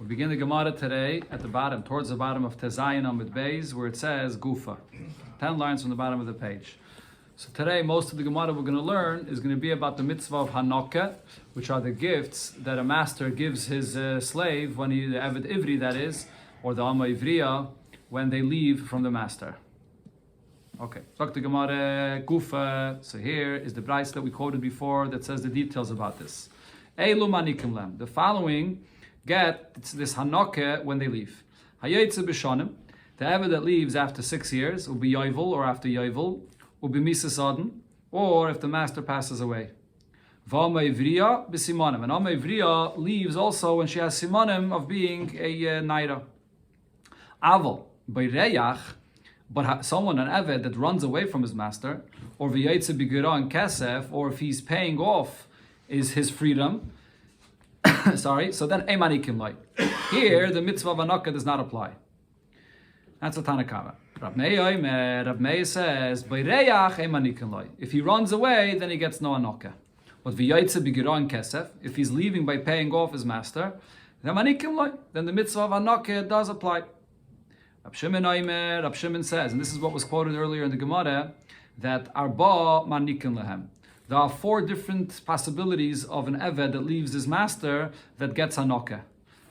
We begin the Gemara today at the bottom, towards the bottom of Tezayin Amud Beis, where it says Gufa. 10 lines from the bottom of the page. So today, most of the Gemara we're going to learn is going to be about the mitzvah of Hanokah, which are the gifts that a master gives his slave when the Eved Ivri, that is, or the Amma Ivriya, when they leave from the master. Okay, talk to Gemara Gufa. So here is the Bryce that we quoted before that says the details about this. Eilu manikim lem. The following get this Hanokah when they leave. Hayetze b'shanim. The Eved that leaves after 6 years will be Yovel or after Yovel, will be Misasadin, or if the master passes away. V'ama Ivriya b'simanim. And Amma Ivriya leaves also when she has simanim of being a naira. Aval b'reyach. But someone, an Eved, that runs away from his master, or v'yetze b'gira and kesef, or if he's paying off is his freedom, sorry, so then emanikim loy. Here, the mitzvah of Hanokah does not apply. That's a Tanakama. Rab Meir says, b'reyach emanikim loy. If he runs away, then he gets no Hanokah. But v'yetze b'gira and kesef, if he's leaving by paying off his master, then the mitzvah of Hanokah does apply. Rab Shimon says, and this is what was quoted earlier in the Gemara, that arba manikin lehem. There are 4 different possibilities of an Eved that leaves his master that gets Hanokah.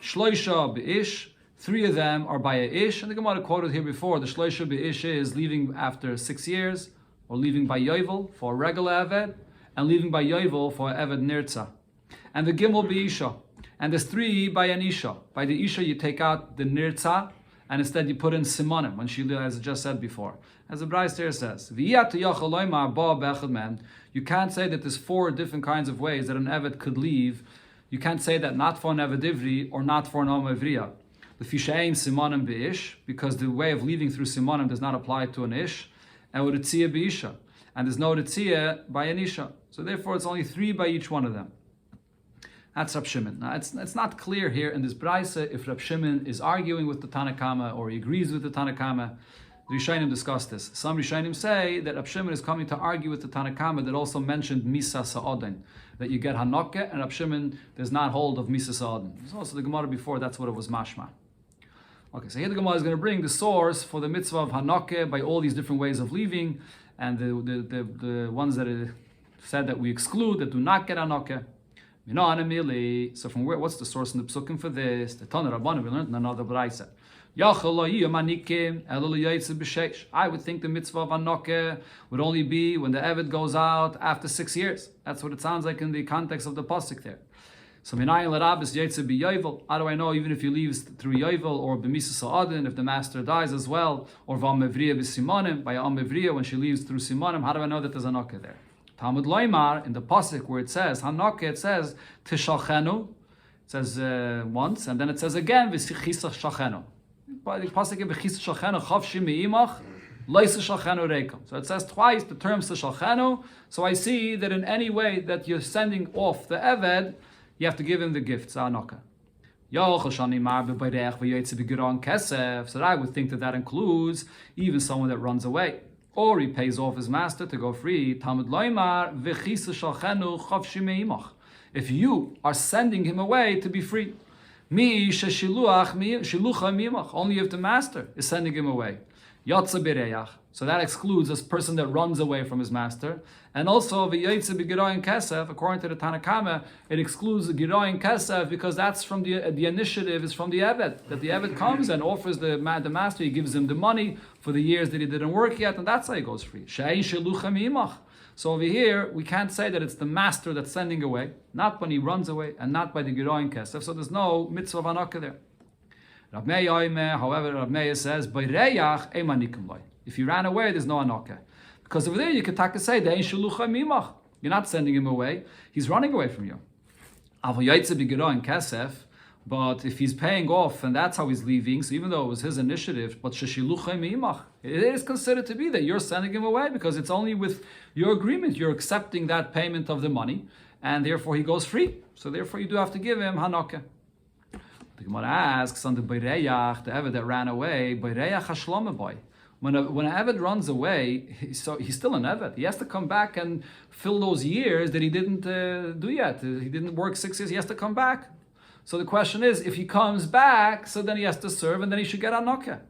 Shloisha be'ish, 3 of them are by a ish, and the Gemara quoted here before, the Shloisha be'ish is leaving after 6 years, or leaving by Yovel for a regular Eved, and leaving by Yovel for an Eved Nirtza. And the Gimel be'isha, and there's 3 by an Isha. By the Isha you take out the Nirtza, and instead you put in Simonim, when she, as I just said before. As the Bryce here says, you can't say that there's 4 different kinds of ways that an Eved could leave. You can't say that not for an Eved Ivri or not for an Amma Ivriya. The Fishayin Simonim Be'ish, because the way of leaving through Simonim does not apply to an Ish, and with Ritziyah Be'isha. And there's no Ritziyah by an Isha. So therefore it's only 3 by each one of them. That's Rab Shimon. Now it's not clear here in this Braisa if Rab Shimon is arguing with the Tanakama or he agrees with the Tanakama. The Rishonim discuss this. Some Rishonim say that Rab Shimon is coming to argue with the Tanakama that also mentioned Misa Sa'odin, that you get Hanokah, and Rab Shimon does not hold of Misa Sa'odin. There's also the Gemara before, that's what it was mashma. Okay, so here the Gemara is going to bring the source for the mitzvah of Hanokah by all these different ways of leaving, and the ones that are said that we exclude, that do not get Hanokah. So from where? What's the source in the Psukim for this? The Tana Rabbanan we learned in another Braisa. I would think the mitzvah of Hanokah would only be when the Eved goes out after 6 years. That's what it sounds like in the context of the pasuk there. So how do I know even if he leaves through Yovel or b'misa sa'adin, if the master dies as well, or v'amevriya b'simanim, by amevriya when she leaves through simanim, how do I know that there's Hanokah there? Talmud Loimar, in the pasuk where it says Hanokah, it says Tishalchenu. It says once, and then it says again V'chisa Shalchenu. By the pasuk V'chisa Shalchenu Chavshi Me'imach Leisa Shalchenu Reikom. So it says twice the term Shalchenu. So I see that in any way that you're sending off the Eved, you have to give him the gifts Hanokah. So I would think that includes even someone that runs away, or he pays off his master to go free. Talmud Loimar v'chisa shalchenu chavshi me'imach. If you are sending him away to be free, mi sheshilucha me'imach. Only if the master is sending him away. Yatsa b'reyach. So that excludes this person that runs away from his master. And also v'yatsa b'giroyin kesef. According to the Tanakama, it excludes the giroyin kesef because that's from the initiative is from the Eved. That the Eved comes and offers the master. He gives him the money for the years that he didn't work yet, and that's how he goes free. She'ein shelucha me'imach. So over here, we can't say that it's the master that's sending away, not when he runs away, and not by the giroyin kesef. So there's no mitzvah of Hanokah there. However, Rab Meir says, "B'reyach emanikim loy." If he ran away, there's no Hanokah, because over there you could say, "De'ein shelucha mimach." You're not sending him away; he's running away from you. Avol yaitze b'giroyin kesef. But if he's paying off and that's how he's leaving, so even though it was his initiative, but sheshilucha mimach, it is considered to be that you're sending him away because it's only with your agreement you're accepting that payment of the money, and therefore he goes free. So therefore you do have to give him Hanokah. The Gemara asks on the Beireyach, the Eved that ran away, Beireyach Hashlama boy. When an Eved runs away, he's still an Eved. He has to come back and fill those years that he didn't do yet. He didn't work 6 years. He has to come back. So the question is, if he comes back, so then he has to serve, and then he should get Hanokah.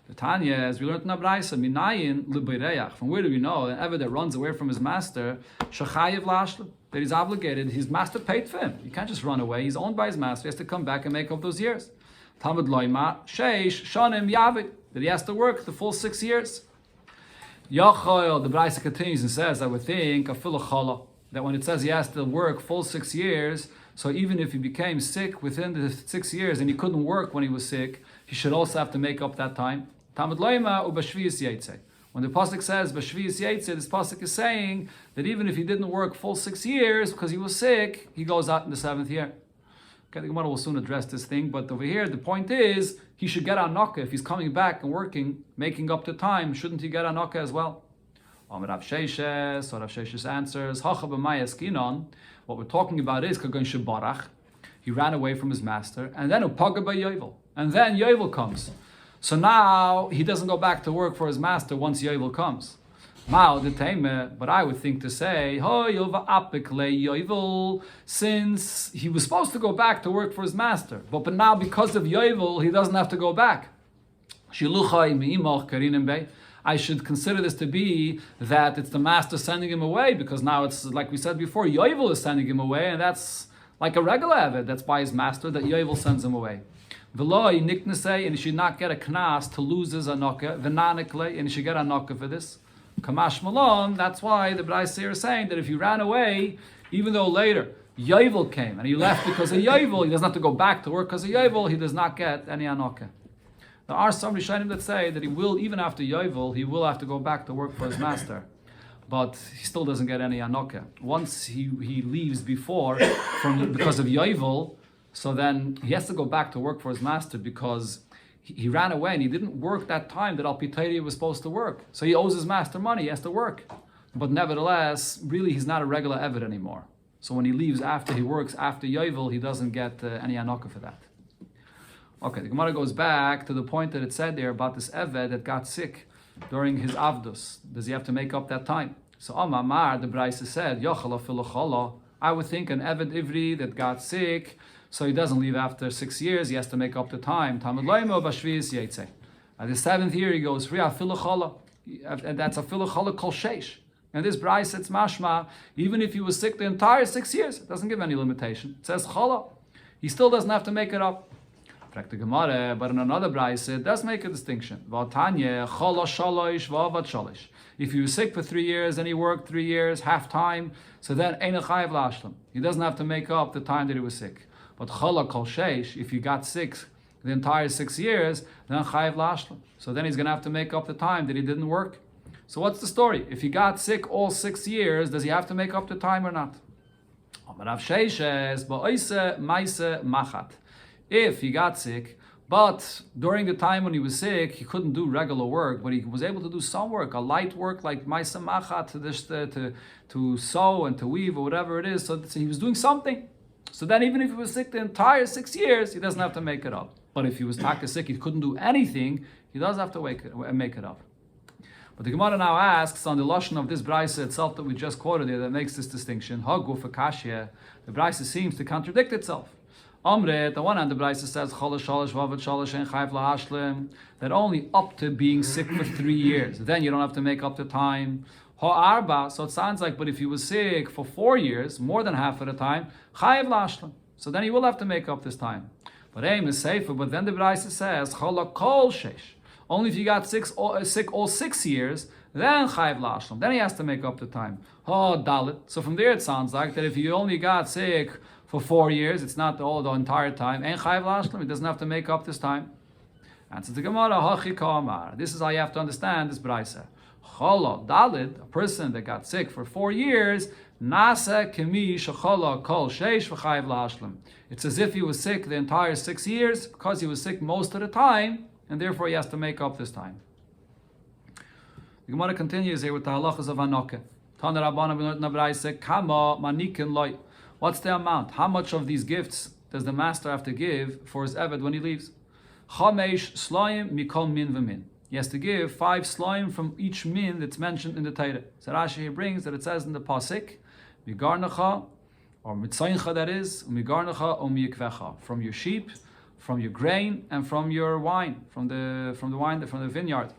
The Tanya, as we learned in Abraisa, Minayin L'Beireach. From where do we know an Eved that runs away from his master, Shachayev Lashlim, that he's obligated, his master paid for him. You can't just run away. He's owned by his master. He has to come back and make up those years. Talmud Loima, Sheish, Shonim Yavid, that he has to work the full 6 years. Yochel, the Braisa continues and says, I would think, that when it says he has to work full 6 years, so even if he became sick within the 6 years and he couldn't work when he was sick, he should also have to make up that time. Talmud Loima u'bashviyas yetze. When the pasuk says bashviyas yetze, this pasuk is saying that even if he didn't work full 6 years because he was sick, he goes out in the 7th year. Okay, the Gemara will soon address this thing, but over here the point is he should get Hanokah if he's coming back and working, making up the time. Shouldn't he get Hanokah as well? Rav Sheishes, so Rav Sheishes answers, Hacha b'mayas kinon. What we're talking about is Kagon Shebarach. He ran away from his master, and then Upaga by Yovel, and then Yovel comes. So now he doesn't go back to work for his master once Yovel comes. But I would think to say, since he was supposed to go back to work for his master, but now because of Yovel, he doesn't have to go back. I should consider this to be that it's the master sending him away, because now it's, like we said before, Yovel is sending him away, and that's like a regular Eved, that's by his master, that Yovel sends him away. V'loi niknasei, and he should not get a knas to lose his Hanokah, v'nanikle, and he should get Hanokah for this. Kamash Malon, that's why the Braisa here is saying that if he ran away, even though later Yovel came, and he left because of Yovel, he doesn't have to go back to work because of Yovel, he does not get any Hanokah. There are some Rishonim that say that he will, even after Yovel, he will have to go back to work for his master, but he still doesn't get any Hanokah. Once he leaves because of Yovel, so then he has to go back to work for his master because he ran away and he didn't work that time that Al Pitayri was supposed to work. So he owes his master money, he has to work. But nevertheless, really he's not a regular Eved anymore. So when he leaves after he works after Yovel, he doesn't get any Hanokah for that. Okay, the Gemara goes back to the point that it said there about this Eved that got sick during his Avdus. Does he have to make up that time? So Amar, the Braisa said, Yochel afilu chola. I would think an Eved Ivri that got sick, so he doesn't leave after 6 years, he has to make up the time. Talmud Loimo b'shviyas yetze. At the 7th year he goes, Ria afilu chola. And that's afilu chola kol sheish. And this Braisa, it's mashma, even if he was sick the entire 6 years, it doesn't give any limitation. It says chola. He still doesn't have to make it up. But in another Braisa, it does make a distinction. If he was sick for 3 years and he worked 3 years, half time, so then he doesn't have to make up the time that he was sick. But if he got sick the entire 6 years, then so then he's going to have to make up the time that he didn't work. So what's the story? If he got sick all 6 years, does he have to make up the time or not? If he got sick, but during the time when he was sick, he couldn't do regular work, but he was able to do some work, a light work like Maisa Machat, to sew and to weave or whatever it is, so he was doing something. So then even if he was sick the entire 6 years, he doesn't have to make it up. But if he was taka sick, he couldn't do anything, he does have to make it up. But the Gemara now asks on the lashon of this Braisa itself that we just quoted here that makes this distinction. Haguf akashya, the Braisa seems to contradict itself. Amre, the one hand the Braisa says that only up to being sick for 3 years, then you don't have to make up the time. Ha'arba, so it sounds like, but if he was sick for 4 years, more than half of the time, chayav lashlim, so then he will have to make up this time. But aim is safer. But then the Braisa says chala kol sheish. Only if you got sick all 6 years, then chayav lashlim. Then he has to make up the time. Oh, dalit. So from there it sounds like that if you only got sick for 4 years, it's not the entire time. And chayav lashlim, he doesn't have to make up this time. Answer the Gemara, hachi kamar. This is how you have to understand this Braisa. Chala dalit, a person that got sick for 4 years, nasa kemi shechala kol sheish v'chayav lashlim. It's as if he was sick the entire 6 years because he was sick most of the time, and therefore he has to make up this time. The Gemara continues here with the halachas of Hanokah. Tana Rabbana b'not nabraise kama manikin loy. What's the amount? How much of these gifts does the master have to give for his eved when he leaves? Chamesh slaim mikol min v'min. He has to give 5 slaim from each min that's mentioned in the Torah. So Rashi here brings that it says in the pasuk, V'garnacha or mitzayncha, that is, umigarnacha, umiyikvecha, from your sheep, from your grain, and from your wine, from the vineyard.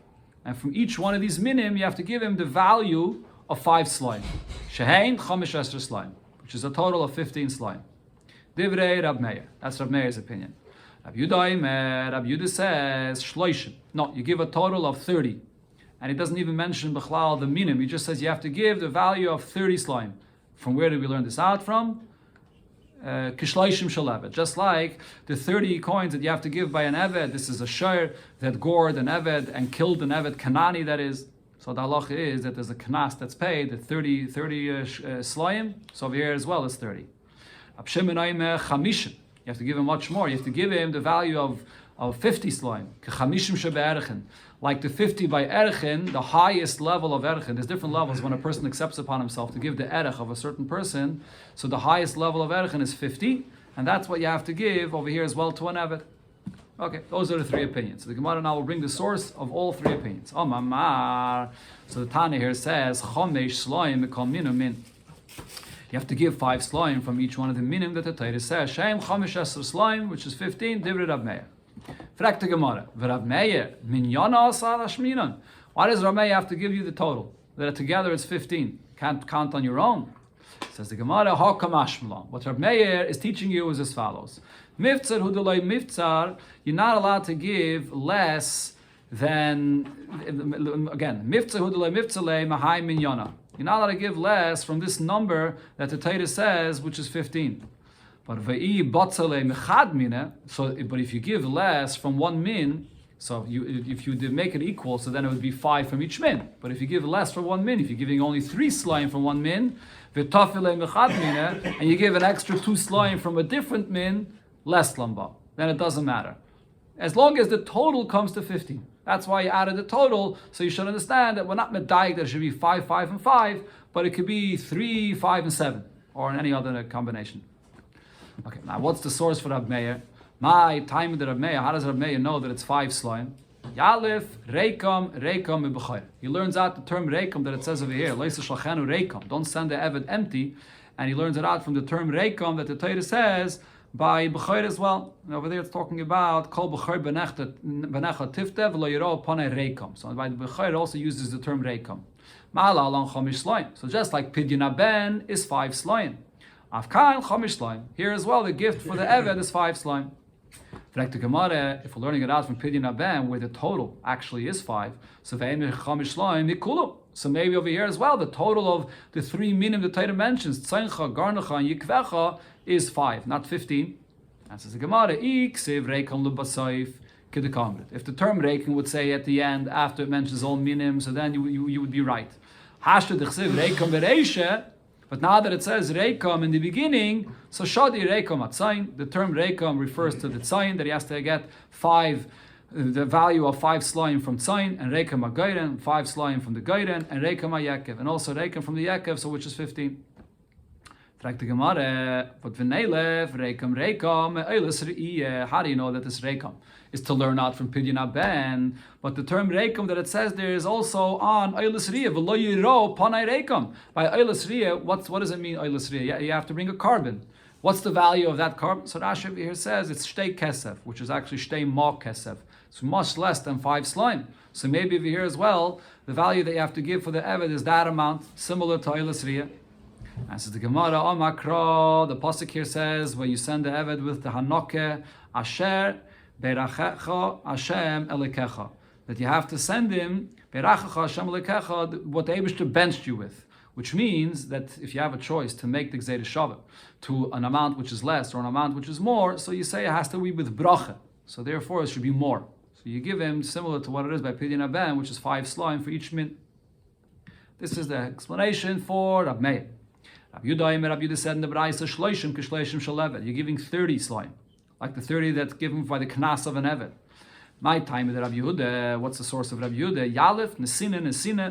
And from each one of these minim, you have to give him the value of 5 slime. Shehein chamish esher slime, which is a total of 15 slime. Divrei Rab Meir. That's Rab Meir's opinion. Rab Yudah says shloishim. No, you give a total of 30. And he doesn't even mention Bechlal the minim. He just says you have to give the value of 30 slime. From where did we learn this out from? Kishloishim shel eved. Just like the 30 coins that you have to give by an eved. This is a shir that gored an eved and killed an eved Kanani, that is. So the halacha is that there's a knas that's paid at 30 slayim. So over here as well is 30. You have to give him much more. You have to give him the value of 50 slayim. Like the 50 by erchin, the highest level of erchin. There's different levels when a person accepts upon himself to give the erech of a certain person. So the highest level of erchin is 50, and that's what you have to give over here as well to an eved. Okay, those are the 3 opinions. So the Gemara now will bring the source of all 3 opinions. Oh, mamar. So the Tana here says, chomesh sloim mikol minu min. You have to give 5 sloim from each one of the minim that the Torah says. Shem chomesh esr sloim, which is 15, divrei Rab Meir. Frag the Gemara. V'Rab Meir minyana asar hashminan. Why does Rab Meir have to give you the total? That together it's 15. Can't count on your own. Says the Gemara, Hakamashmalan. What Rab Meir is teaching you is as follows. Miftzar hudalay miftzar, you're not allowed to give less than, again, miftzar hudalay miftzalay mahai minyana. You're not allowed to give less from this number that the Torah says, which is 15. But but if you give less from 1 min, so if you did make it equal, so then it would be 5 from each min. But if you give less from 1 min, if you're giving only 3 slime from 1 min, and you give an extra 2 slime from a different min, less lamba, then it doesn't matter. As long as the total comes to 15. That's why you added the total, so you should understand that we're not medayik that it should be 5, 5, and 5, but it could be 3, 5, and 7, or in any other combination. Okay, now what's the source for Rab Meir? My time of the Rab Meir, how does Rab Meir know that it's 5 slime? Yalif, Reikam, Ibechayr. He learns out the term Reikam that it says over here, Leisa Shalchenu Reikam. Don't send the Eved empty. And he learns it out from the term Reikam that the Torah says by Bechayr as well. And over there it's talking about Kol Bechayr Benecha Tiftev Lo Yiro Panei Reikam. So by Bechayr also uses the term Reikam. Ma'ala Alon Chomish Slime. So just like Pidyon Ben is 5 slime. Afkan Chomish slime. Here as well, the gift for the Eved is 5 slime. If we're learning it out from Pidyon Aben, where the total actually is 5, so maybe over here as well, the total of the 3 minim the Torah mentions, Tzayncha, Garnacha, and Yikvecha, is 5, not 15. And says the Gemara, if the term Reikin would say at the end, after it mentions all minim, so then you would be right. But now that it says Reikam in the beginning, so Shadi Reikam at Tzayin, the term Reikam refers to the Tzayin, that he has to get 5, the value of 5 slime from Tzayin, and Reikam HaGayren, 5 slime from the Gayren, and Reikam HaYakev, and also Reikam from the Yakev, so which is 15. But V'neilev, Reikam, how do you know that this Reikam is to learn out from Pidyon Ben? But the term Reikam that it says there is also on Eilis Riyah, V'lo yiro panai Reikam. By Eilis Riyah, what does it mean, Eilis Riyah? You have to bring a carbon. What's the value of that carbon? So Rashi here says it's Shtei Kesef, which is actually Shtei Ma Kesef. It's much less than 5 slime. So maybe over here as well, the value that you have to give for the Eved is that amount, similar to Eilis Riyah. And so the Gemara, Omakra, the pasuk here says, when you send the Eved with the Hanoke, Asher, Berachecha, Hashem, Elikecha. That you have to send him, Berachecha, Hashem, Elikecha, what the Eibishter benched you with. Which means that if you have a choice to make the Gzeir Shavah to an amount which is less or an amount which is more, so you say it has to be with Bracha. So therefore it should be more. So you give him similar to what it is by Pidyon Ben, which is 5 slime for each min. This is the explanation for Rab Meir. Rab Yudah said in the Braisa, Shloishim k'shloishim shel Eved. You're giving 30 slime, like the 30 that's given by the knas of an Eved. My time with Rab Yehuda, what's the source of Rab Yehuda? Yalef, Nesina,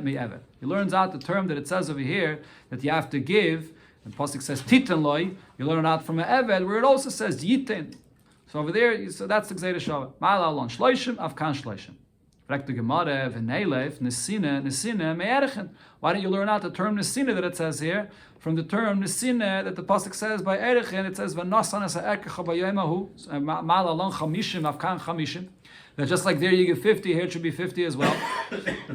me Eved. He learns out the term that it says over here that you have to give, and Pasuk says Titan loy, you learn out from an Eved, where it also says Yitin. So over there, so that's the Gzeir Shavah. Ma'ala alon shloishim, afkan shloishim. Why don't you learn out the term nesina that it says here from the term nesina that the pasuk says by erechin? It says that just like there you give 50, here it should be 50 as well.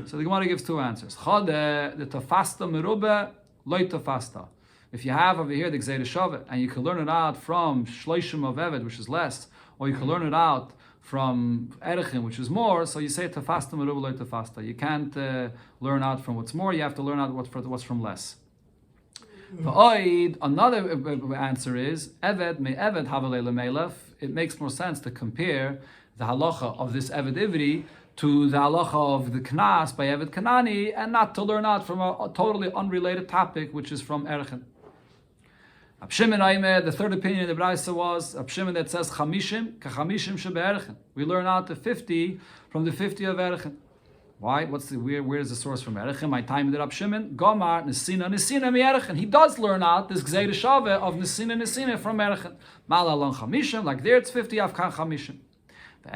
So the Gemara gives two answers. The tafasta merube loy tafasta. If you have over here the gzeira shavet and you can learn it out from shloishim of eved, which is less, or you can learn it out from erechin, which is more, so you say tafasta merubah loy tafasta. You can't learn out from what's more, you have to learn out what's from less. Another answer is eved me eved havalei lemelef. It makes more sense to compare the halacha of this eved ivri to the halacha of the knas by eved kanani, and not to learn out from a totally unrelated topic, which is from erechin. The third opinion of the Braisa was Abshimon that says chamishim kachamishim shebe'erechin. We learn out the 50 from the 50 of erechin. Why? Where is the source from erechin? My time with Abshimon Gomar nesina mi-erechin. He does learn out this gzeira shaveh of nesina from erechin. Mala alon chamishim, like there it's 50 avkan chamishim. Now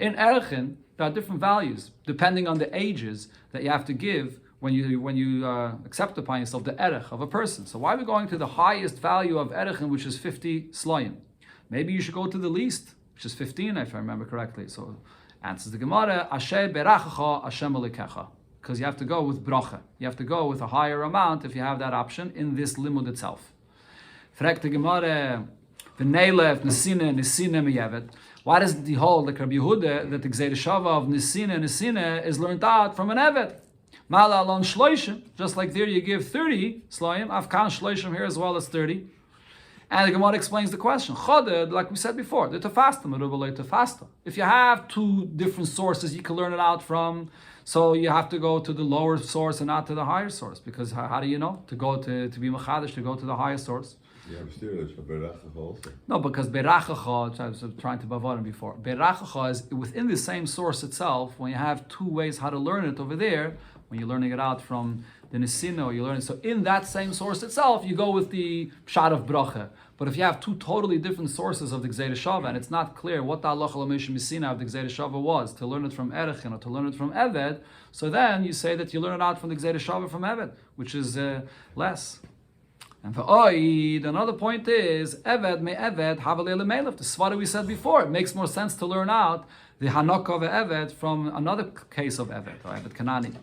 in erechin there are different values depending on the ages that you have to give when you accept upon yourself the erech of a person. So why are we going to the highest value of erechin, which is 50 slayim? Maybe you should go to the least, which is 15, if I remember correctly. So answers the Gemara, Asher berachacha Hashem alikecha. Because you have to go with bracha. You have to go with a higher amount if you have that option in this limud itself. Frek the Gemara, v'neilef nesina miyavet. Why doesn't he hold like Rabbi Yehuda that the gzeira shava of nesina is learned out from an evet? Mala alon shloishim, just like there you give 30 slayim, afkan shloishim here as well as 30. And the Gemara explains the question. Choded, like we said before, the tafasta, merubah tafasta. If you have two different sources you can learn it out from, so you have to go to the lower source and not to the higher source. Because how do you know? To go to be machadish, to go to the higher source. You have steerage for berachacha also. No, because berachacha, I was trying to bavarim before. Berachacha is within the same source itself. When you have two ways how to learn it over there, when you're learning it out from the Nesina, or you learn it, so in that same source itself, you go with the pshat of bracha. But if you have two totally different sources of the gzeira shava, and it's not clear what the halacha l'meisha misina of the gzeira shava was, to learn it from erechin or to learn it from eved, so then you say that you learn it out from the gzeira shava from eved, which is less. And for oid, another point is eved me eved havalei lemelef. The svara we said before, it makes more sense to learn out the hanok of eved from another case of eved or eved kanani.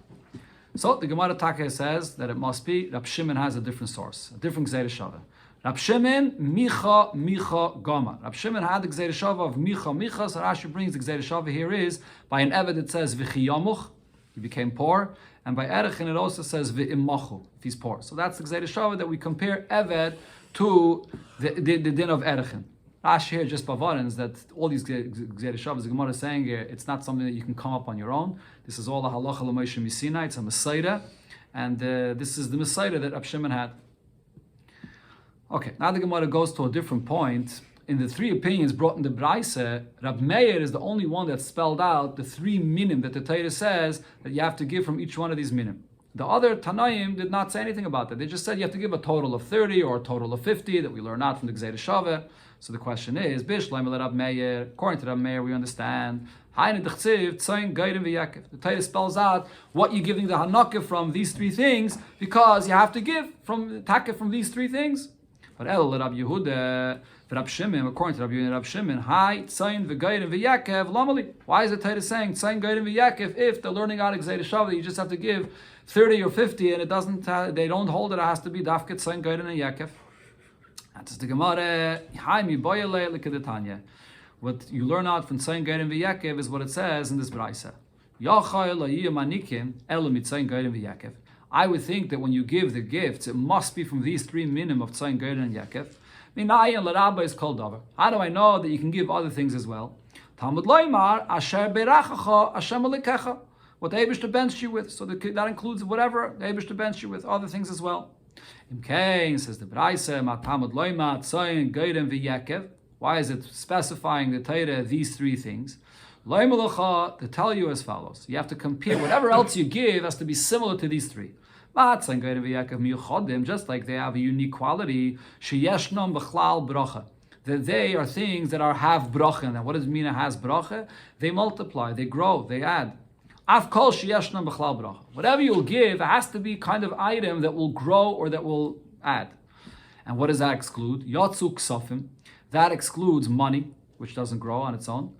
So the Gemara Taka says that it must be Rab Shimon has a different source, a different gzeira shava. Rab Shimon micha gama. Rab Shimon had the gzeira shava of micha. So Rashi brings the gzeira shava here is by an eved it says v'chiyamuch, he became poor. And by erechin it also says v'imachu, if he's poor. So that's the gzeira shava that we compare eved to the din of erechin. Rashi here just bavarins that all these gzeira shavas the Gemara is saying here, it's not something that you can come up on your own. This is all the halacha l'moshe misina. It's a mesaida, and this is the mesaida that Rab Shimon had. Okay, now the Gemara goes to a different point. In the three opinions brought in the Braise, Rab Meir is the only one that spelled out the three minim that the Torah says that you have to give from each one of these minim. The other Tanaim did not say anything about that. They just said you have to give a total of 30 or a total of 50 that we learn out from the Gzeira Shaveh. So the question is, Rab Meir, according to Rab Meir, we understand. The Torah spells out what you're giving the Hanakah from these three things because you have to give from Takah from these three things. But Rab Yehuda, Rab Shimon, according to Rab Yehuda and Rab Shimon, why is the Torah saying Tzayin Geirim v'Yakev if they're learning out of Gzeira Shaveh, you just have to give 30 or 50 and it doesn't they don't hold it has to be Dafket Tzayin Geirim and Yakev. That's the Gemara. What you learn out from Tzayin Geirim v'Yakev is what it says in this Braisa. I would think that when you give the gifts, it must be from these three minim of Tzayin Geirim and Yakev. Is called davar. How do I know that you can give other things as well? Talmud loymar asher berachacha Hashem alikecha. What the Eibishter benched you with, so that includes whatever the Eibishter benched you with, other things as well. Imkein says the Braise ma Talmud loymar Tzayin Geirim v'Yakev. Why is it specifying the Torah these three things? Loymalacha to tell you as follows. You have to compare whatever else you give has to be similar to these three. Just like they have a unique quality, that they are things that have bracha. And what does it mean it has bracha? They multiply, they grow, they add. Whatever you'll give, it has to be kind of item that will grow or that will add. And what does that exclude? Yatsu ksafim. That excludes money, which doesn't grow on its own.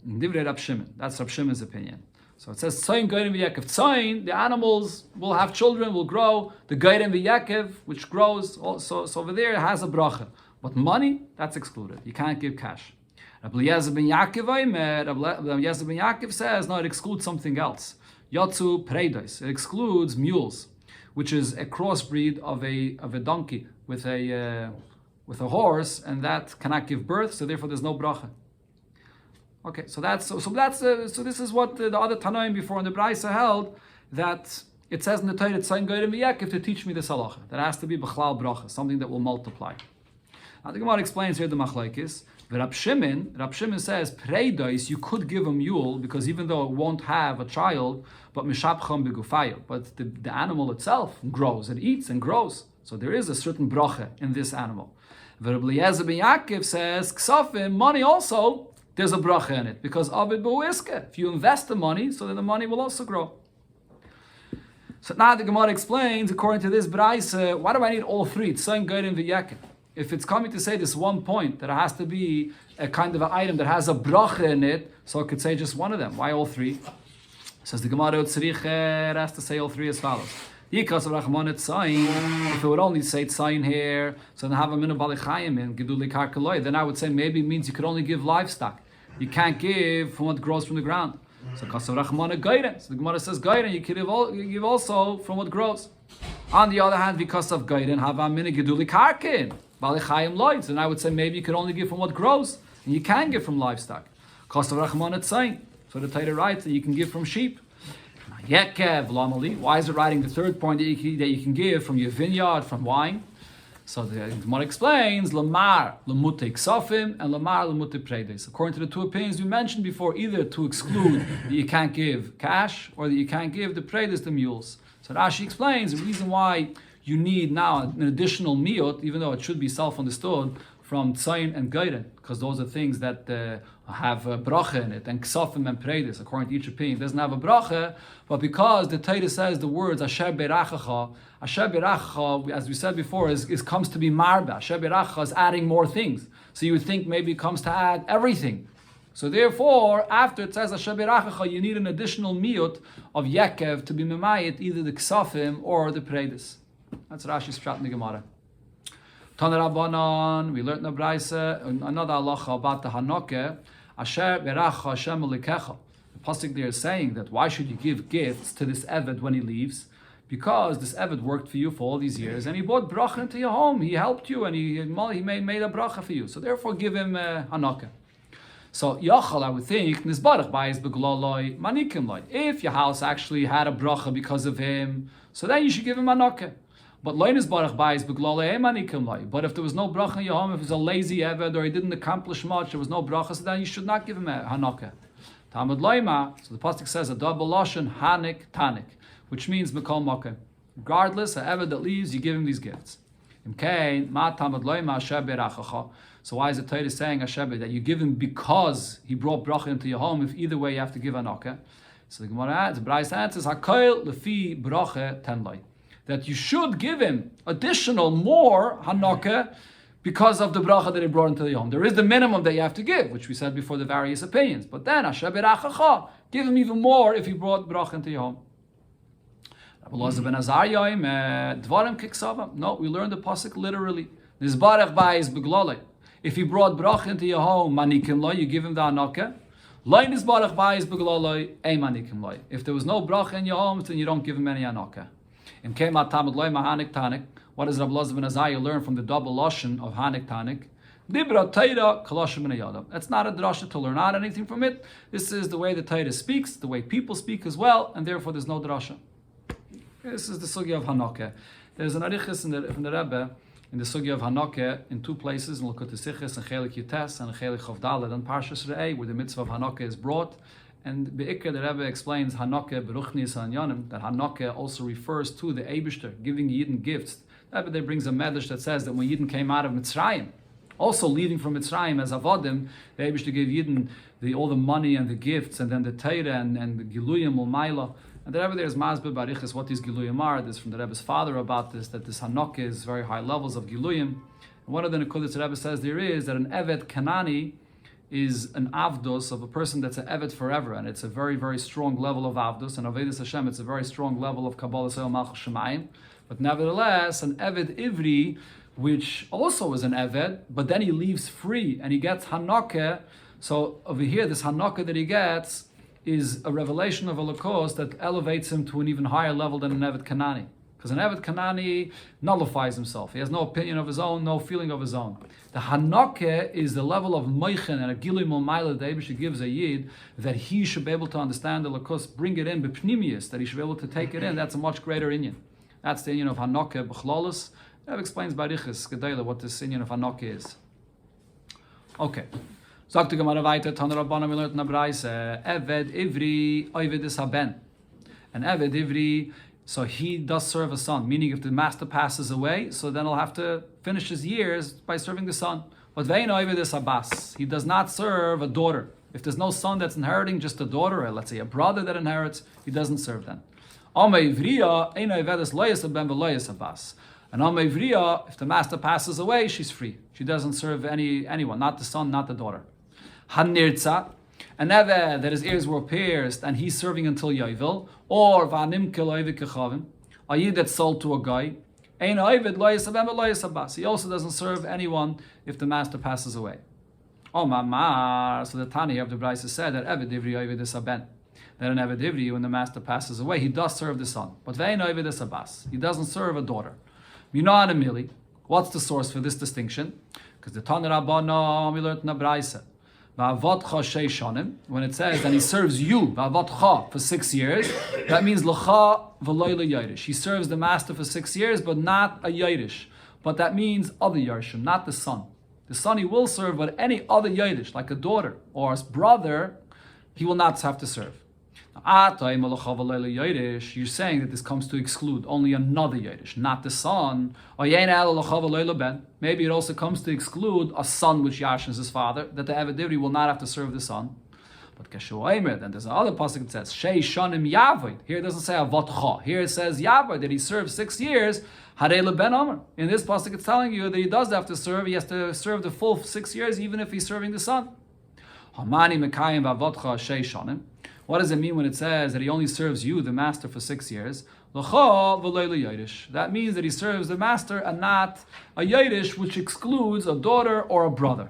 Divrei Rab Shimon. That's Rab Shimon's opinion. So it says tzayin gaidim v'yakev. Tzayin, the animals will have children, will grow. The gaidim v'yakev, which grows, so over there it has a bracha. But money, that's excluded. You can't give cash. Rabbi Eliezer ben Yaakov says, no, it excludes something else. Yatsu preidos. It excludes mules, which is a crossbreed of a donkey with a horse, and that cannot give birth, so therefore there's no bracha. Okay, so this is what the other Tanoim before in the Braisa held, that it says in the Torah, Tzayin Gaidim v'Yaakov, to teach me this halacha. That has to be b'chlal bracha, something that will multiply. Now the Gemara explains here the machlokes. Rab Shimon says, preidos, you could give a mule, because even though it won't have a child, but mishapcham begufayo, but the animal itself grows, it eats and grows. So there is a certain bracha in this animal. Rabbi Eliezer ben Yaakov says, ksafim, money also, there's a bracha in it, because avid b'uiske. If you invest the money, so then the money will also grow. So now the Gemara explains, according to this Braisa, why do I need all three? Tzayin gaidim v'yakev. If it's coming to say this one point, that it has to be a kind of an item that has a bracha in it, so it could say just one of them. Why all three? Says the Gemara, it has to say all three as follows. If it would only say tzayin here, so then have a min balichayim in geduli karkaloi, then I would say maybe it means you could only give livestock. You can't give from what grows from the ground. So kasav rachmana gairen. So the Gemara says gairen, you could give also from what grows. On the other hand, because of gairen, have a min geduli karkin. Balichayim loids, and I would say maybe you could only give from what grows, and you can give from livestock. Kasav rachmana tzayin. So the Torah writes that you can give from sheep. Yekev lamali. Why is it writing the third point that you can give from your vineyard, from wine? So the Gemara explains lamar lemute ksafim and lamar lemute preidos. According to the two opinions we mentioned before, either to exclude that you can't give cash or that you can't give the preidos, the mules. So Rashi explains the reason why you need now an additional miyot, even though it should be self-understood, from tzayin and gairen, because those are things that have a bracha in it, and ksafim and preidos, according to each opinion, doesn't have a bracha, but because the Torah says the words Asher berachacha, as we said before, is comes to be marba. Asher berachacha is adding more things. So you would think maybe it comes to add everything. So therefore, after it says Asher berachacha, you need an additional miyot of yekev to be memayit, either the ksafim or the preidos. That's Rashi's pshat in the Gemara. Tana Rabbanan, we learned in the Braisa another halacha about the Hanukkah. Asher beracha Hashem elikecha. The pasuk there is saying that why should you give gifts to this Eved when he leaves? Because this Eved worked for you for all these years, and he brought bracha into your home. He helped you, and he made a bracha for you. So therefore, give him Hanukkah. So Yachal, I would think, Nizbarach bayis beglaloi manikim loy. If your house actually had a bracha because of him, so then you should give him Hanukkah. But but if there was no bracha in your home, if he was a lazy eved or he didn't accomplish much, there was no bracha, so then you should not give him a Hanukkah. Talmud Loima, so the pasuk says a double lashon hanik tanik, which means mekol mokem. Regardless, a eved that leaves, you give him these gifts. So why is the Torah saying that you give him because he brought bracha into your home? If either way you have to give Hanukkah. So the Gemara adds, the Braisa answers, Hakoil lefi bracha tenloi. That you should give him additional, more Hanukkah because of the bracha that he brought into the home. There is the minimum that you have to give, which we said before the various opinions. But then, give him even more if he brought bracha into your home. No, we learned the pasuk literally. If he brought bracha into your home, you give him the Hanukkah. If there was no bracha in your home, then you don't give him any Hanukkah. What does Rabbi Elazar ben Azariah learn from the double lashon of Hanik Tanik? That's not a drasha to learn out anything from it. This is the way the Torah speaks, the way people speak as well, and therefore there's no drasha. This is the sugya of Hanukkah. There's an arichis from the Rebbe in the sugya of Hanukkah in two places, in Lekut Sichos and Chelik Yutes and Chelik Chavdalad and Parshas Re'eh, where the mitzvah of Hanukkah is brought. And Be'ikr, the Rebbe explains Hanukkah, Beruchnis Hanyanim, that Hanukkah also refers to the Eibishter, giving Yidden gifts. The Rebbe there brings a medrash that says that when Yidden came out of Mitzrayim, Also, leaving from Mitzrayim as avodim, the Eibishter gave Yidden all the money and the gifts, and then the Torah and the Giluyim Umayla. And the Rebbe there is Masber Barichas what these Giluyim are. This from the Rebbe's father about this, that this Hanukkah is very high levels of Giluyim. And one of the Nekudas the Rebbe says there is that an Evet Kanani is an avdos of a person that's an Evet forever, and it's a very, very strong level of avdos, and Avedis Hashem, it's a very strong level of Kabbalah Seil Malchus Shemayim. But nevertheless, an Evet Ivri, which also is an Eved, but then he leaves free and he gets Hanukkah. So over here, this Hanukkah that he gets is a revelation of Holocaust that elevates him to an even higher level than an Eved Kanani. Because an Evet Kanani nullifies himself. He has no opinion of his own, no feeling of his own. The Hanukkah is the level of Moichen and a Gilui Momayla that Eibusha gives a Yid, that he should be able to understand the Holocaust, bring it in, b'pnimius, that he should be able to take it in. That's a much greater inyan. That's the inyan of Hanukkah, b'chlolus. That explains Barichas Gedela what this inyan of Hanukkah is. Okay. Sagt die Gemara weiter, Tanur Rabbana, we learned in the Braise, Eved Ivri, Oived is Haben. And Eved Ivri, so he does serve a son, meaning if the master passes away, so then he'll have to finish his years by serving the son. But Vein Oived is Abbas. He does not serve a daughter. If there's no son that's inheriting, just a daughter, or let's say a brother that inherits, he doesn't serve then. Ame Ivriya, Ein Oived is Loyas Haben, Loyas Abbas. And Ame Ivriya, if the master passes away, she's free. She doesn't serve anyone, not the son, not the daughter. Hanirtza, an Eved that his ears were pierced and he's serving until Yovel, or Vanim Kiloivik Kechavim, a Yid that's sold to a guy, Ein Oived Loyas Haben, Loyas Abbas. He also doesn't serve anyone if the master passes away. Oh Mamar, so the Tani of the Braisa said that Eved Ivri Oived is Haben. That an Eved Ivri, when the master passes away, he does serve the son. But Vein Oived is Abbas. He doesn't serve a daughter. Minah and Amili. What's the source for this distinction? Because the Tani Rabbana, we learned in the Braisa. When it says, and he serves you for 6 years, that means he serves the master for 6 years, but not a Yairish. But that means other Yarshim, not the son. The son he will serve, but any other Yairish, like a daughter or a brother, he will not have to serve. You're saying that this comes to exclude only another Yiddish, not the son. Maybe it also comes to exclude a son which Yashins his father, that the Eved Ivri will not have to serve the son. But then there's another pasuk that says Shei Shanim Yavoid. Here it doesn't say Avotcha. Here it says Yavoid, that he served 6 years. Harei Ben Amr. In this pasuk it's telling you that he does have to serve. He has to serve the full 6 years, even if he's serving the son. Hamani Mekayim Avotcha Shei Shanim. What does it mean when it says that he only serves you, the master, for 6 years? That means that he serves the master and not a Yiddish, which excludes a daughter or a brother.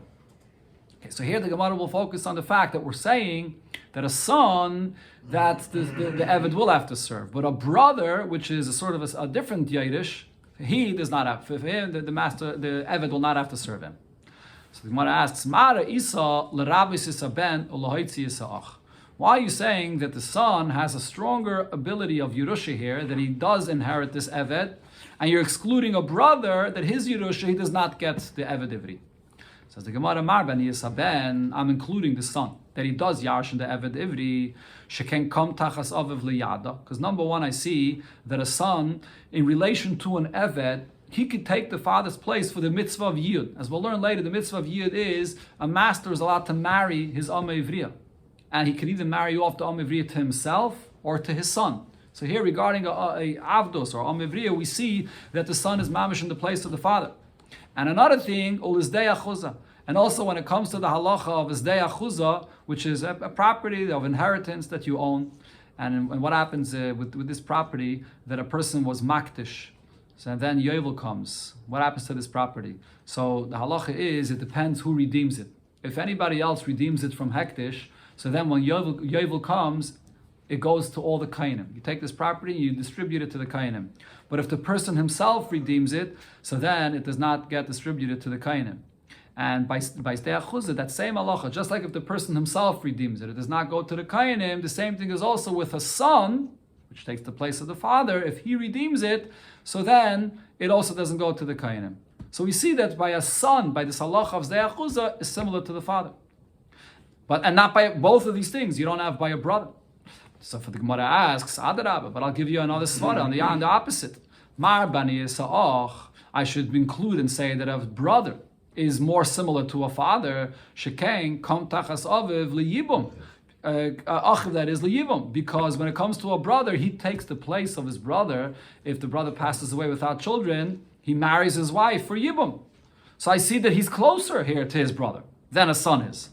Okay, so here the Gemara will focus on the fact that we're saying that a son, that the Eved will have to serve, but a brother, which is a sort of a different Yiddish, he does not have. For him, the master, the Eved will not have to serve him. So the Gemara asks, Mara Isa l'Rabbi Isa ben u'lahoitzi Isa ach. Why are you saying that the son has a stronger ability of Yerusha here, that he does inherit this Eved, and you're excluding a brother that his Yerusha, he does not get the Eved Ivri? Says the Gemara, Marban Yisaben, I'm including the son, that he does Yarshin the Eved Ivri, Sheken Kom Tachas Aviv Liyada, because number one, I see that a son, in relation to an Eved, he could take the father's place for the mitzvah of Yid. As we'll learn later, the mitzvah of Yid is, a master is allowed to marry his Amma Ivriya. And he can either marry off the Amivriya to himself or to his son. So here, regarding a Avdos or Amivriya, we see that the son is mamish in the place of the father. And another thing, Ulizdei Achuzah. And also when it comes to the halacha of Izdei Achuzah, which is a property of inheritance that you own, and what happens with this property, that a person was maktish. So then Yovel comes. What happens to this property? So the halacha is, it depends who redeems it. If anybody else redeems it from hektish, so then when Yovel comes, it goes to all the Kainim. You take this property, you distribute it to the Kainim. But if the person himself redeems it, so then it does not get distributed to the Kainim. And by Sdei Achuzah, that same halacha, just like if the person himself redeems it, it does not go to the Kainim, the same thing is also with a son, which takes the place of the father. If he redeems it, so then it also doesn't go to the Kainim. So we see that by a son, by this halacha of Sdei Achuzah, is similar to the father. And not by both of these things, you don't have by a brother. So for the Gemara asks, Adarabba, but I'll give you another svara on the opposite. Mar bani Yisa'ach, I should include and say that a brother, is more similar to a father, shekain kom tachas aviv liyibum. Achiv, that is liyibum, because when it comes to a brother, he takes the place of his brother. If the brother passes away without children, he marries his wife for yibum. So I see that he's closer here to his brother than a son is.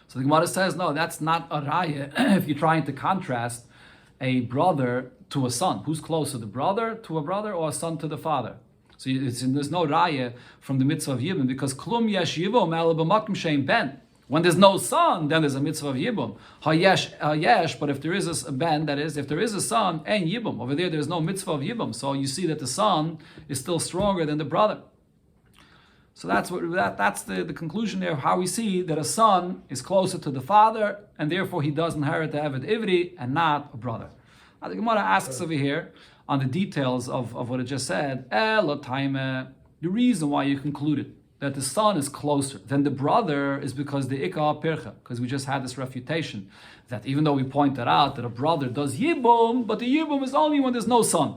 So the Gemara says, no, that's not a raya if you're trying to contrast a brother to a son. Who's closer, the brother to a brother or a son to the father? So there's no raya from the mitzvah of yibum, because klum yesh yibum el b'makom shein ben. When there's no son, then there's a mitzvah of yibum. Yesh, but if there is a ben, that is, if there is a son, and yibum. Over there's no mitzvah of yibum. So you see that the son is still stronger than the brother. So that's the conclusion there of how we see that a son is closer to the father, and therefore he does inherit the Eved Ivri and not a brother. Now the Gemara asks over here on the details of what it just said, the reason why you concluded that the son is closer than the brother is because the Ikah Pircha, because we just had this refutation that even though we pointed out that a brother does Yibum, but the Yibum is only when there's no son.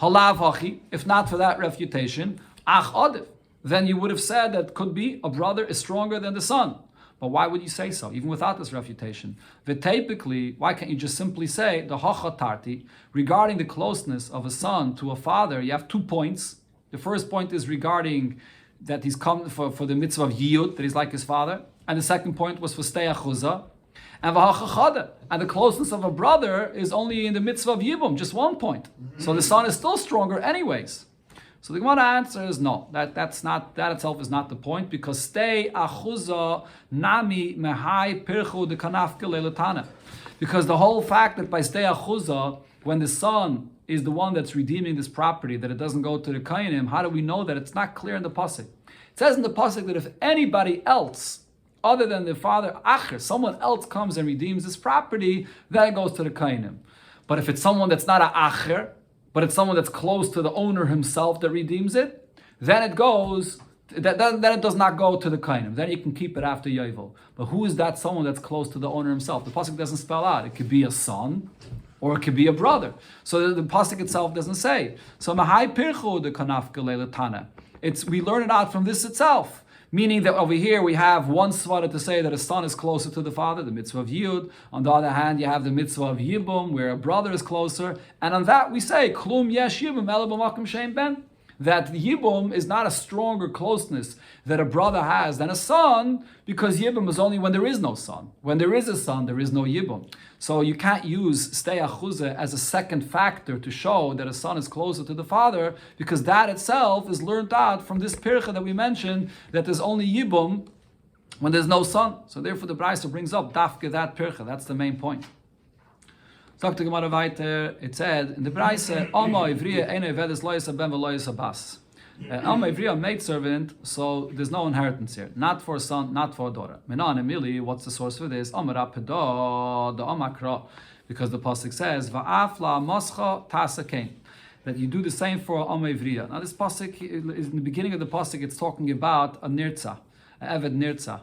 Halav Hachi, if not for that refutation, Ach Adiv, then you would have said that could be a brother is stronger than the son. But why would you say so, even without this refutation? Typically, why can't you just simply say the hachatarti regarding the closeness of a son to a father? You have 2 points. The first point is regarding that he's come for the mitzvah of yiyud, that he's like his father, and the second point was for stei achuzah, and v'hachachada, and the closeness of a brother is only in the mitzvah of yibum, just 1 point. So the son is still stronger, anyways. So the Gemara answer is no. That itself is not the point, because stay achuza nami mehai pirchu de kanafke lelatana. Because the whole fact that by stay achuza, when the son is the one that's redeeming this property, that it doesn't go to the kainim, how do we know that? It's not clear in the pasuk. It says in the pasuk that if anybody else other than the father acher, someone else comes and redeems this property, then it goes to the kainim. But if it's someone that's not a acher, but it's someone that's close to the owner himself that redeems it, then it goes, then it does not go to the kainim. Then you can keep it after Yovel. But who is that someone that's close to the owner himself? The pasuk doesn't spell out. It could be a son, or it could be a brother. So the pasuk itself doesn't say. So mahai pirchu de kanaf tana. We learn it out from this itself. Meaning that over here we have one svara to say that a son is closer to the father, the mitzvah of Yud. On the other hand, you have the mitzvah of Yibum, where a brother is closer. And on that we say, Klum yesh Yibum ele b'makom shein ben. That Yibum is not a stronger closeness that a brother has than a son, because Yibum is only when there is no son. When there is a son, there is no Yibum. So you can't use stei achuzah as a second factor to show that a son is closer to the father, because that itself is learned out from this pircha that we mentioned, that there's only Yibum when there's no son. So therefore the Brisa brings up dafke that pircha. That's the main point. Dr. Gemara weiter, it said in the Brisa, Alma Ivriya ene vedes loysa ben veloysa bas. Alma Ivriya, maidservant, so there's no inheritance here. Not for a son, not for a daughter. Menan Emili, what's the source for this? Amara pedo, the Amakra. Because the pasuk says, Va'afla moscha tasakein. That you do the same for Alma Ivriya. Now this pasuk, in the beginning of the pasuk, it's talking about a nirtza, an eved nirtza.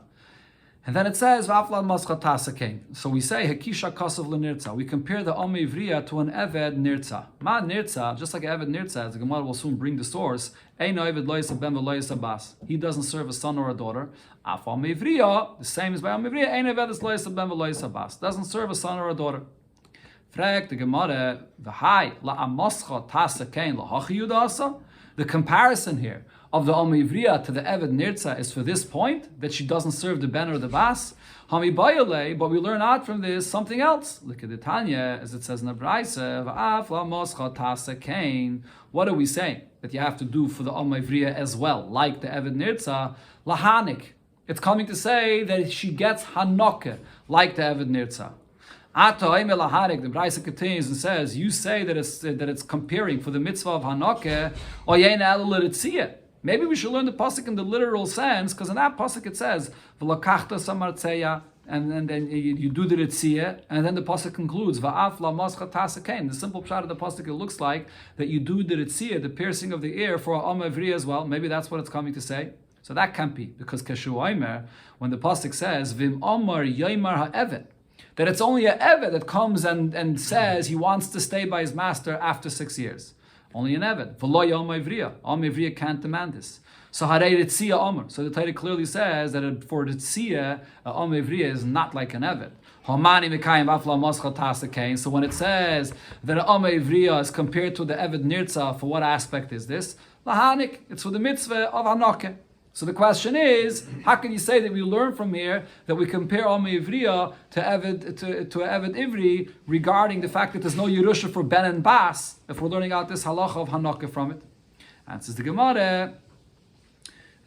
And then it says, V'aflan mascha tasakein. So we say, Hekisha kasav l'nirtza. We compare the Alma Ivriya to an Eved nirtza. Ma nirtza, just like Eved nirtza, as the Gemara will soon bring the source, Eino Eved loysa ben v'loysa bas. He doesn't serve a son or a daughter. Af Alma Ivriya, the same as by Alma Ivriya, Eino Eved loysa ben v'loysa bas. Doesn't serve a son or a daughter. Frag the Gemara, V'hai la'amascha tasakein l'hachi yudasa. The comparison here of the Alma Ivriya to the Eved Nirtza is for this point, that she doesn't serve the Ben or the Bas. Hami Bayale, but we learn out from this something else. Look at the Tanya, as it says in the Brisa, V'af la moscha tasa kain. What are we saying? That you have to do for the Alma Ivriya as well, like the Eved Nirtza, lahanik. It's coming to say that she gets hanoke, like the Eved Nirtza. The Brisa continues and says, you say that it's comparing for the mitzvah of hanoke, or yein el. Maybe we should learn the pasuk in the literal sense, because in that pasuk it says, "V'lakachta samartzeya," and then you do the ritziyah, and then the pasuk concludes, "Va'af la mascha tasakein." The simple pshat of the pasuk, it looks like that you do the ritziyah, the piercing of the ear, for Alma Ivriya as well. Maybe that's what it's coming to say. So that can't be, because Keshu Omer, when the pasuk says, "Vim Omar Yoimar ha'eved," that it's only an eved that comes and says he wants to stay by his master after 6 years. Only an Eved. V'lo Alma Ivriya. Alma Ivriya can't demand this. So Harei Ritzia Omer. So the Torah clearly says that for Ritzia, Omer Ivriya is not like an Eved. Homani Mekayim Afla Moscha Tasa Kain. So when it says that an Omer Ivriya is compared to the Eved Nirtza, for what aspect is this? Lahanik, it's for the mitzvah of Hanoke. So the question is, how can you say that we learn from here that we compare Omer Ivriya to Eved Ivri regarding the fact that there's no Yerusha for Ben and Bas, if we're learning out this halacha of Hanoke from it? Answers the Gemara,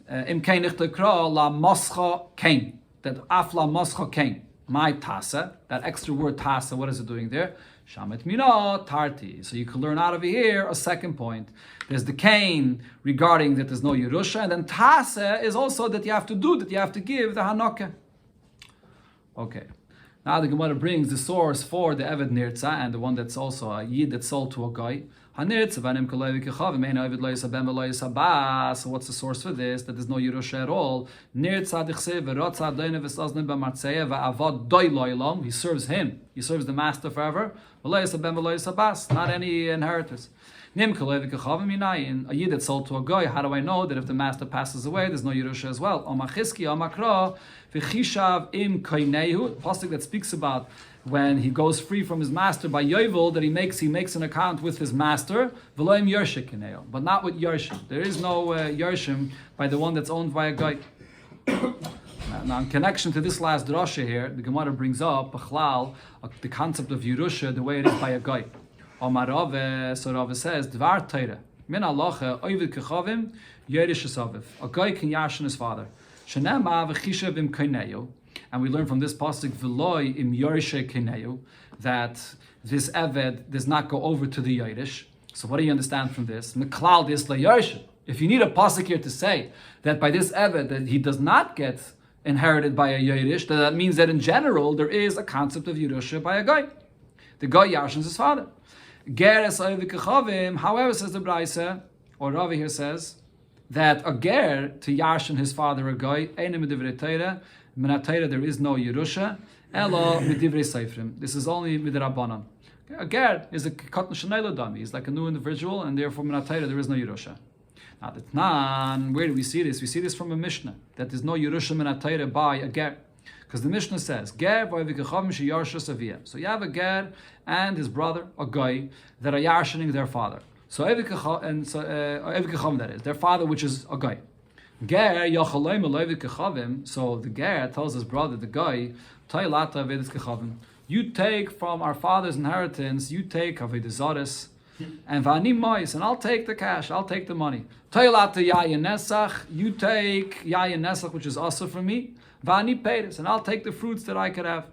Im Kain Ichtekra La Moscha Kain, that Afla Moscha Kain, my Tasa, that extra word Tasa, what is it doing there? Shamet Mina Tarti. So you can learn out of here a second point. There's the Kain regarding that there's no Yerusha, and then Tasa is also that you have to do, that you have to give the Hanoke. Okay. Now the Gemara brings the source for the Eved Nirtza and the one that's also a Yid that's sold to a guy. So what's the source for this? That there's no Yerusha at all. He serves him. He serves the master forever. Not any inheritors. A Yid that's sold to a guy, how do I know that if the master passes away, there's no Yerusha as well? Pasuk that speaks about when he goes free from his master by Yovel, that he makes an account with his master, but not with Yershim. There is no Yershim by the one that's owned by a guy. Now, in connection to this last drasha here, the Gemara brings up the concept of Yerusha the way it is by a guy. Omar Rave, so Rave says, Dvar Teire, min aloche, oivid kechavim, yerish esaviv. A guy can yashin his father. Shenema v'chishav im kaineyu. And we learn from this pasuk, v'loi im yorishe kaineyu, that this Eved does not go over to the Yorish. So what do you understand from this? Meklal dis la yorishe. If you need a pasuk here to say that by this Eved that he does not get inherited by a Yorish, that means that in general there is a concept of Yerusha by a guy. The guy yashins his father. However, says the Braisa, or Ravi here says, that a ger to yashin his father a guy, there is no Yerusha, elo midivrei seifrim. This is only midrabanan. A ger is a katan shenelo dami. He's like a new individual, and therefore minatayra there is no Yerusha. Now the Tnan, where do we see this? We see this from a Mishnah that there's no Yerusha minatayra by a ger. Because the Mishnah says, Ger so you have a Ger and his brother, a guy, that are yarshening their father. So that is, their father, which is a guy. So the Ger tells his brother, the guy, you take from our father's inheritance, you take Avodah Zaros, and Vani Mais, and I'll take the cash, I'll take the money. You take Yayin Nesach, which is also from me. Vani Peiris, and I'll take the fruits that I could have.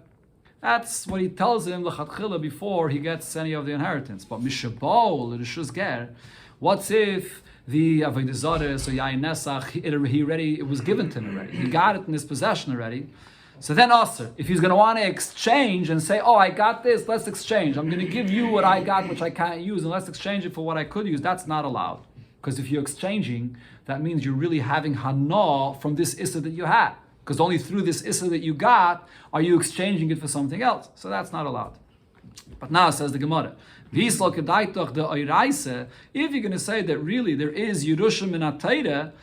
That's what he tells him l'chatchila before he gets any of the inheritance. But mishabol l'rishus ger, what's if the Avodah Zaros or Yayin Nesach it was given to him already? He got it in his possession already. So then also, if he's going to want to exchange and say, oh, I got this, let's exchange. I'm going to give you what I got, which I can't use, and let's exchange it for what I could use. That's not allowed. Because if you're exchanging, that means you're really having hana from this issa that you had. Because only through this issa that you got are you exchanging it for something else. So that's not allowed. But now says the Gemara, if you're going to say that really there is Yerusha min ha-Torah,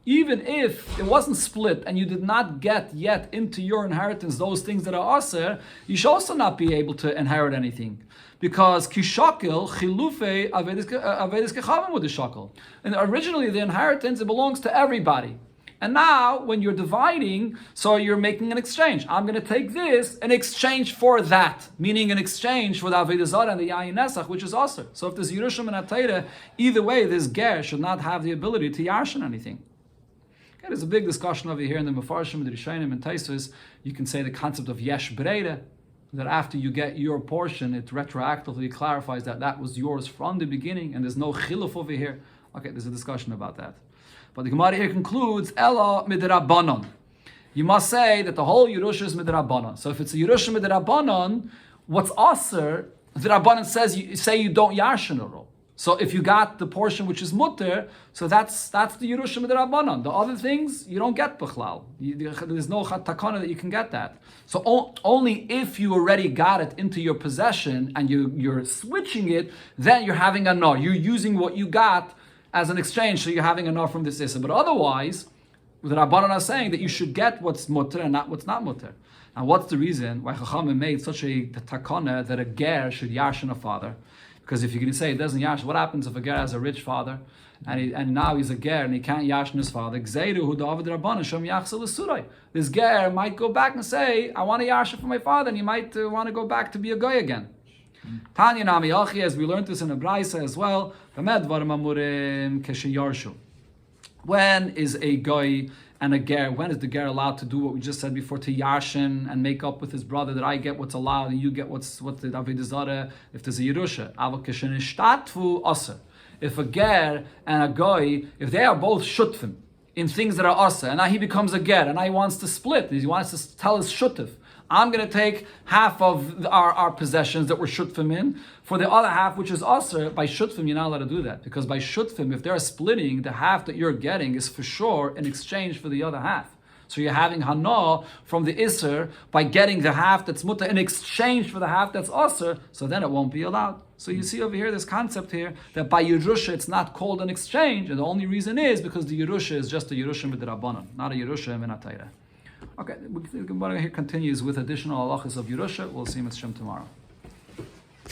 even if it wasn't split and you did not get yet into your inheritance those things that are aser, you should also not be able to inherit anything. Because kishakil chilufe avedis kechavim with the shakel. And originally the inheritance, it belongs to everybody. And now, when you're dividing, so you're making an exchange. I'm going to take this in exchange for that, meaning an exchange for the Avodah Zarah and the Yayin Nesach, which is also. So if there's Yerusha min ha-Torah, either way, this ger should not have the ability to yarshin anything. Okay, there's a big discussion over here in the Mefarshim, the Rishonim, and Taisus. You can say the concept of yesh breira, that after you get your portion, it retroactively clarifies that that was yours from the beginning, and there's no chiluf over here. Okay, there's a discussion about that. But the Gemara here concludes, Ella midrabanon. You must say that the whole Yerusha is midrabanon. So if it's a Yerusha midrabanon, what's aser, the Rabbanon says you say you don't yarshin a roll. So if you got the portion which is mutter, so that's the Yerusha midrabanon. The other things you don't get b'chlal. There's no takana that you can get that. So only if you already got it into your possession and you're switching it, then you're having a no. You're using what you got as an exchange, so you're having enough from this Issa. But otherwise, the Rabbanan are saying that you should get what's mutter and not what's not mutter. Now, what's the reason why Chachamim made such a takana that a ger should yashin a father? Because if you're going to say it doesn't yashin, what happens if a ger has a rich father and now he's a ger and he can't yashin his father? This ger might go back and say, I want to yashin for my father, and he might want to go back to be a guy again. Tanya Nami Achi, as we learned this in a Braisa as well, when is a guy and a ger, when is the ger allowed to do what we just said before, to yashin and make up with his brother, that I get what's allowed and you get what's the Avodah Zarah, if there's a Yerusha? If a ger and a guy, if they are both shutfim in things that are asa, and now he becomes a ger, and now he wants to split, he wants to tell his shutf, I'm going to take half of our possessions that we're shutfim in, for the other half, which is asa. By shutfim, you're not allowed to do that, because by shutfim, if they're splitting, the half that you're getting is for sure in exchange for the other half. So you're having hana from the iser by getting the half that's mutter in exchange for the half that's aser, so then it won't be allowed. So you see over here this concept here that by Yerusha it's not called an exchange, and the only reason is because the Yerusha is just a Yerusha B'Drabanan, not a Yerusha Min HaTorah. Okay, the Gemara here continues with additional halachas of Yerusha. We'll see Mitzvah tomorrow.